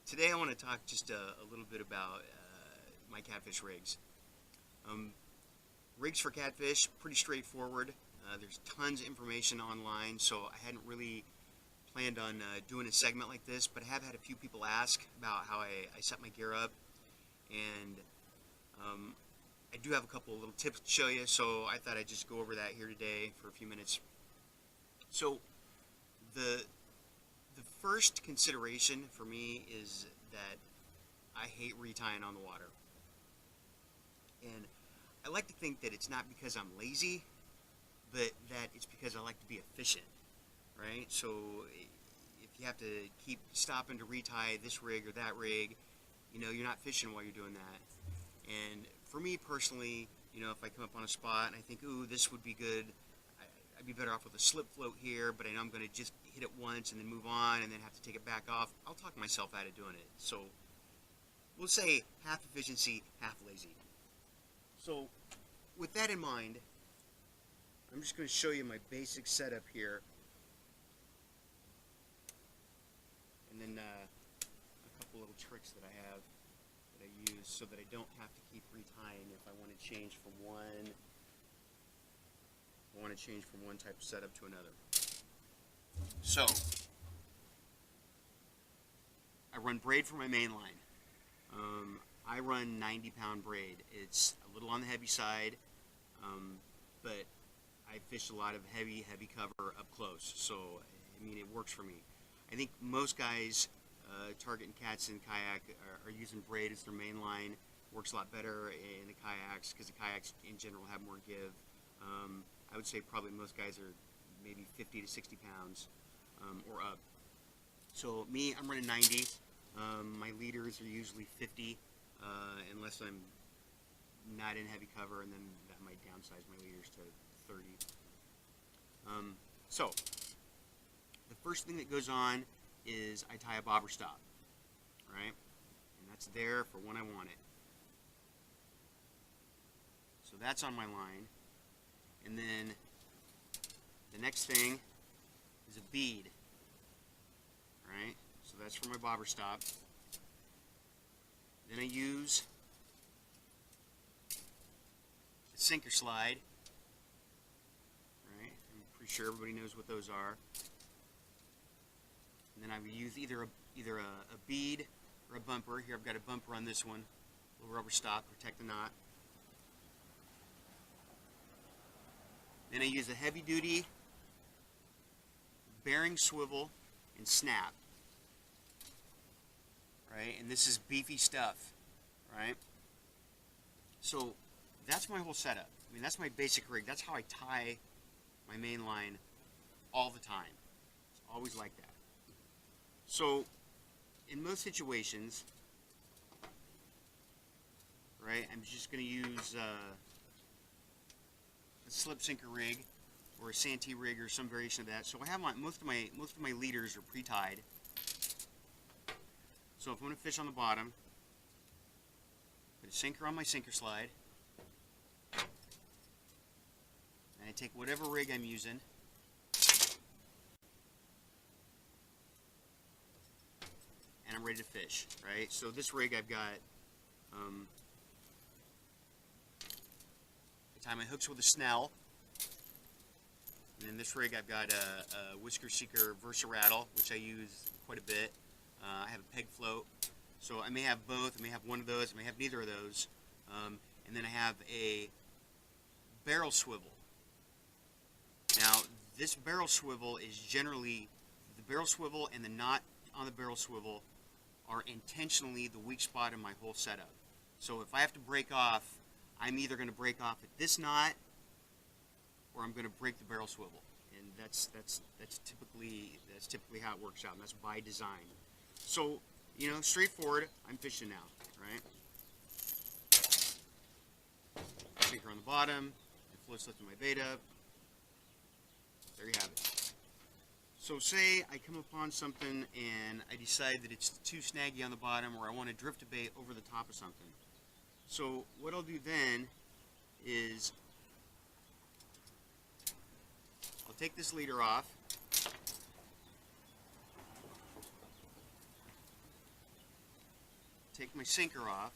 Today I want to talk just a little bit about my catfish rigs. Um, Rigs for catfish, pretty straightforward. There's tons of information online, so I hadn't really planned on doing a segment like this, but I have had a few people ask about how I set my gear up, and um, I do have a couple of little tips to show you, so I thought I'd just go over that here today for a few minutes. So the first consideration for me is that I hate retying on the water. And I like to think that it's not because I'm lazy, but that it's because I like to be efficient, right? So if you have to keep stopping to retie this rig or that rig, you're not fishing while you're doing that. And for me personally, if I come up on a spot and I think, ooh, this would be good, I'd be better off with a slip float here, but I know I'm going to just hit it once and then move on and then have to take it back off. I'll talk myself out of doing it. So we'll say half efficiency, half lazy. So with that in mind, I'm just going to show you my basic setup here. And then a couple little tricks that I have that I use so that I don't have to keep retying if I want to change from one type of setup to another. So I run braid for my main line. I run 90-pound braid. It's a little on the heavy side, but I fish a lot of heavy cover up close. So I mean, it works for me. I think most guys targeting cats in kayak are using braid as their main line. Works a lot better in the kayaks because the kayaks in general have more give. I would say probably most guys are maybe 50 to 60 pounds or up. So me, I'm running 90. My leaders are usually 50 unless I'm not in heavy cover, and then that might downsize my leaders to 30. So the first thing that goes on is I tie a bobber stop, right? And that's there for when I want it. So that's on my line. And then the next thing is a bead, right? So that's for my bobber stop. Then I use a sinker slide, right? I'm pretty sure everybody knows what those are. And then I would use either a bead or a bumper. Here I've got a bumper on this one, a little rubber stop, protect the knot. Then I use a heavy-duty bearing swivel and snap, right? And this is beefy stuff, right? So that's my whole setup. I mean, that's my basic rig. That's how I tie my main line all the time. It's always like that. So in most situations, right, I'm just going to use a slip sinker rig or a Santee rig or some variation of that. So I have most of my leaders are pre-tied. So if I'm going to fish on the bottom, put a sinker on my sinker slide, and I take whatever rig I'm using, and I'm ready to fish, right? So this rig I've got, I tie my hooks with a snell, and in this rig I've got a Whisker Seeker Versa Rattle, which I use quite a bit. I have a peg float, so I may have both. I may have one of those, I may have neither of those. And then I have a barrel swivel. Now, this barrel swivel is generally, the barrel swivel and the knot on the barrel swivel are intentionally the weak spot in my whole setup. So if I have to break off, I'm either going to break off at this knot or I'm going to break the barrel swivel. And that's typically how it works out, and that's by design. So, straightforward, I'm fishing now, right? Sinker on the bottom, the float's lifting my bait up. There you have it. So say I come upon something and I decide that it's too snaggy on the bottom, or I want to drift a bait over the top of something. So what I'll do then is I'll take this leader off, take my sinker off.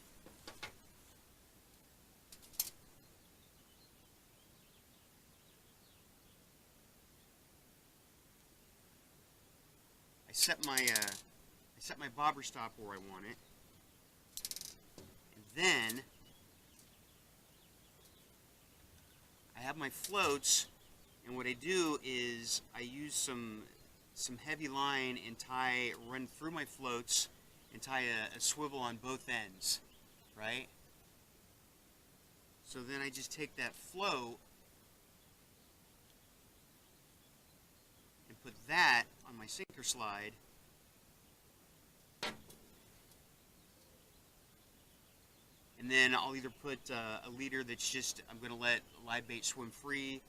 I set my bobber stop where I want it, and then I have my floats, and what I do is I use some heavy line and run through my floats and tie a swivel on both ends, right? So then I just take that float and put that on my sinker slide, and then I'll either put a leader that's just, I'm going to let live bait swim free,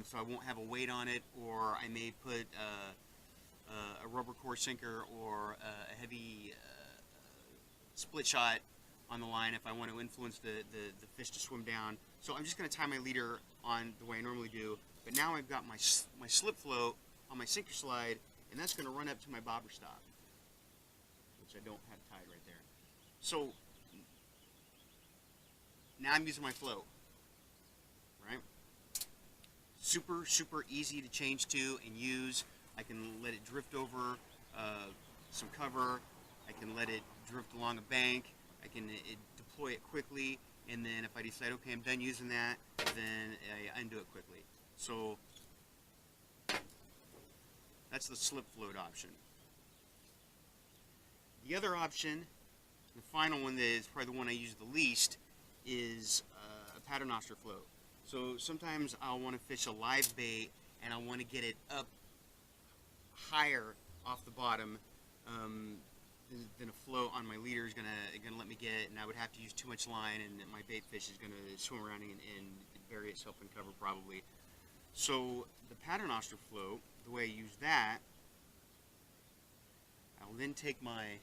so I won't have a weight on it, or I may put a rubber core sinker or a heavy split shot on the line if I want to influence the fish to swim down. So I'm just going to tie my leader on the way I normally do, but now I've got my slip float on my sinker slide, and that's going to run up to my bobber stop, which I don't have tied right there. So now I'm using my float, right? Super easy to change to and use. I can let it drift over some cover. I can let it drift along a bank. I can deploy it quickly, and then if I decide, okay, I'm done using that, then I undo it quickly. So that's the slip float option. The other option, the final one that is probably the one I use the least, is a Paternoster float. So sometimes I'll want to fish a live bait and I want to get it up higher off the bottom than a float on my leader is gonna let me get, and I would have to use too much line, and my bait fish is gonna swim around and bury itself in cover probably. So the Paternoster float, the way I use that, I'll then take my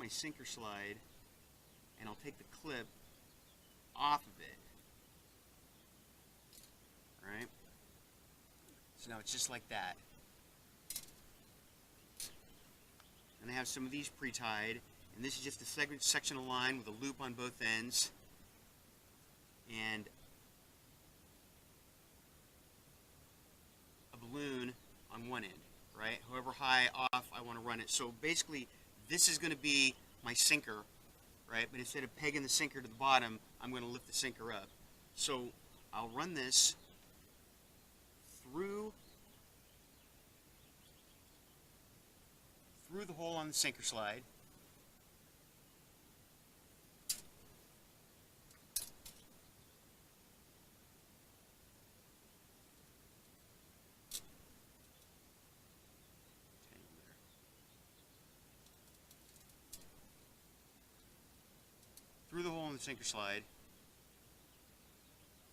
sinker slide and I'll take the clip off of it. Alright? So now it's just like that. And I have some of these pre-tied, and this is just a section of line with a loop on both ends, and a balloon on one end, right? However high off I want to run it. So basically, this is going to be my sinker, right? But instead of pegging the sinker to the bottom, I'm going to lift the sinker up. So I'll run this through the hole on the sinker slide,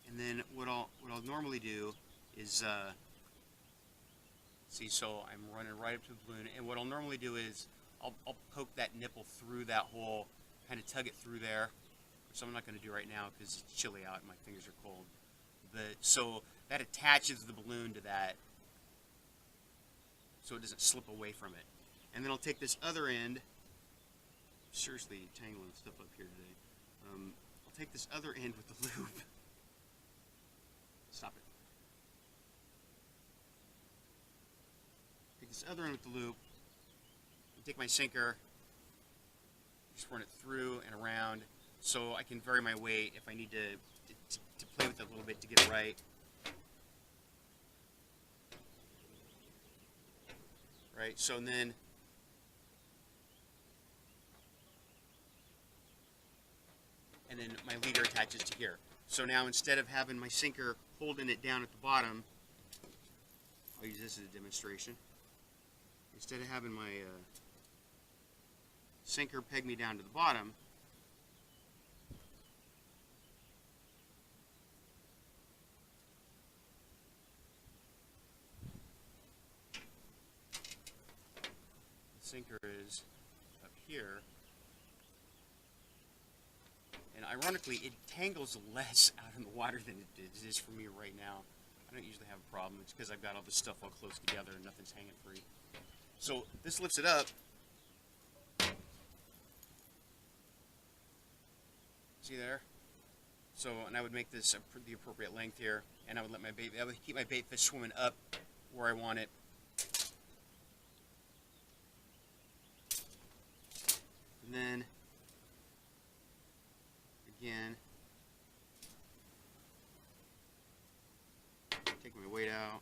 and then what I'll normally do is see, so I'm running right up to the balloon, and what I'll normally do is I'll poke that nipple through that hole, kind of tug it through there, which I'm not going to do right now because it's chilly out and my fingers are cold. But so that attaches the balloon to that, so it doesn't slip away from it. And then I'll take this other end. Seriously, tangling stuff up here today. I'll take this other end with the loop. Stop it. Take this other end with the loop, and take my sinker, just run it through and around, so I can vary my weight if I need to play with it a little bit to get it right. Right, so and then my leader attaches to here. So now instead of having my sinker holding it down at the bottom, I'll use this as a demonstration. Instead of having my sinker peg me down to the bottom, the sinker is up here. And ironically, it tangles less out in the water than it is for me right now. I don't usually have a problem. It's because I've got all this stuff all close together and nothing's hanging free. So this lifts it up. See there? So, and I would make this the appropriate length here, and I would let my bait, I would keep my bait fish swimming up where I want it. And then, again, take my weight out.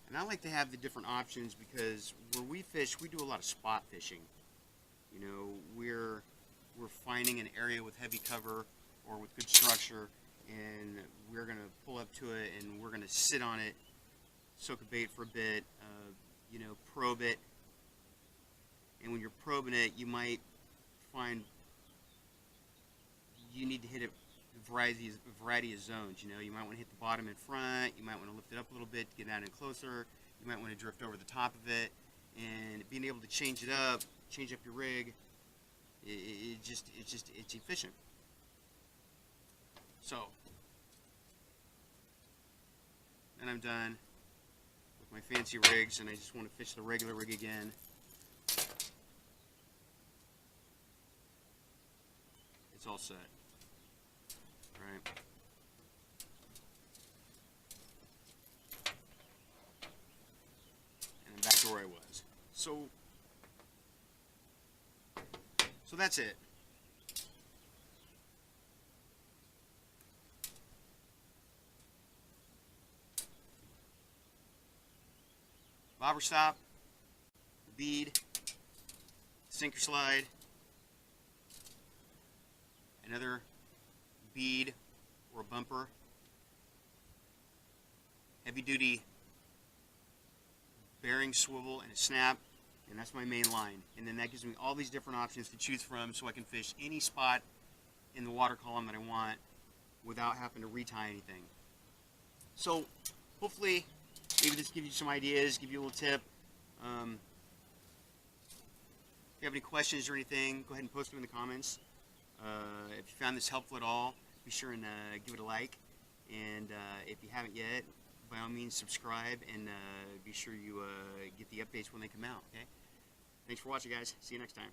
And I like to have the different options because where we fish, we do a lot of spot fishing. You know, we're finding an area with heavy cover or with good structure, and we're going to pull up to it and we're going to sit on it, soak a bait for a bit, you know, probe it. And when you're probing it, you might find you need to hit a variety of zones. You know, you might want to hit the bottom in front, you might want to lift it up a little bit to get out in closer, you might want to drift over the top of it, and being able to change it up, change up your rig, it's efficient. So, then I'm done with my fancy rigs, and I just want to fish the regular rig again. It's all set. Right. And I'm back to where I was. So that's it. Bobber stop, bead, sinker slide, another bead or a bumper, heavy duty bearing swivel and a snap, and that's my main line. And then that gives me all these different options to choose from so I can fish any spot in the water column that I want without having to retie anything. So hopefully maybe this gives you some ideas, give you a little tip. If you have any questions or anything, go ahead and post them in the comments. If you found this helpful at all, be sure and give it a like. And if you haven't yet, by all means subscribe and be sure you get the updates when they come out. Okay? Thanks for watching, guys. See you next time.